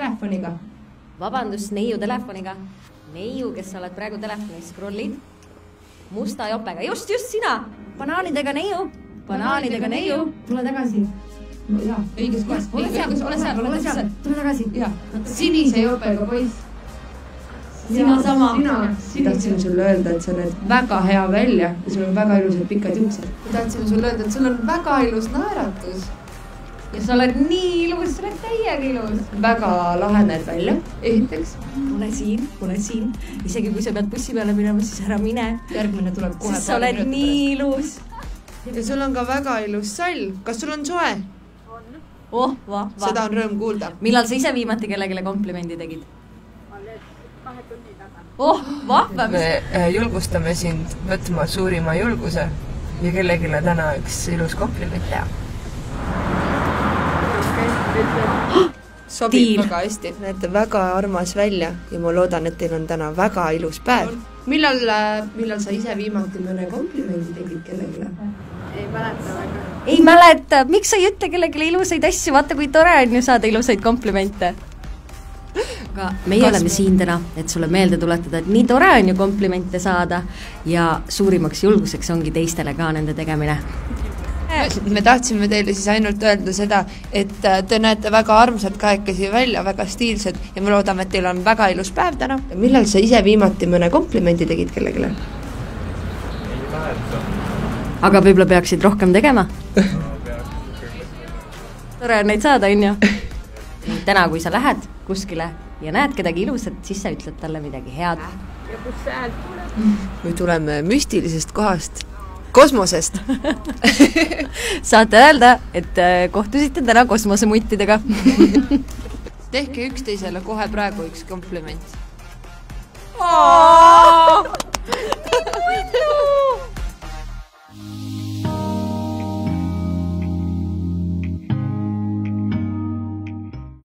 telefoniga. Vabandust, neiu telefoniga. Neiu, kes sa oled praegu telefonis, scrollid. Musta jopega. Just sina. Banaanidega neiu. Banaanidega neiu. Tule tagasi. Jaa, õiges kohas. Ole seal. Tule tagasi. Sinise jopega poiss. Sina sama. Tahtsime sulle öelda, et sa näed väga hea välja ja sul on väga ilusad pikad juuksed. Tahtsime sulle öelda, et sul on väga ilus naeratus. Ja sa oled nii ilus, sa oled täiega ilus. Väga lahe näed välja, esiteks. Ole siin. Isegi kui sa pead bussi peale minema, siis ära mine. Järgmine tuleb kohe. Siis sa oled nii ilus. Ja sul on ka väga ilus sall. Kas sul on soe? On. Seda on rõõm kuulda. Millal sa ise viimati kellegile komplimendi tegid? Vahva. Me julgustame sind võtma suurima julguse ja kellegile täna üks ilus kompliment teha. Sobib väga hästi. Näete väga armas välja ja ma loodan, et teil on täna väga ilus päev. Millal sa ise viimati mõne komplimendi tegid kellegile? Ei mäleta. Miks sa ei ütle kellegile ilusaid asju? Vaata, kui tore on ju saada ilusaid komplimente. Aga meie oleme siin täna, et sulle meelde tuletada, et nii tore on ju komplimente saada ja suurimaks julguseks ongi teistele ka nende tegemine. Me tahtsime teile siis ainult öelda seda, et te näete väga armsad kahekesi välja, väga stiilsed ja me loodame, et teil on väga ilus päev täna. Millal sa ise viimati mõne komplimendi tegid kellegile? Ei mäleta. Aga võib-olla peaksid rohkem tegema? Tore on neid saada, on ju? Täna, kui sa lähed kuskile ja näed kedagi ilusat, siis sa ütled talle midagi head. Ja kus see hääl tuleb? Me tuleme müstilisest kohast, kosmosest. Saate öelda, et kohtusite täna kosmosemuttidega. Tehke üksteisele kohe praegu üks kompliment.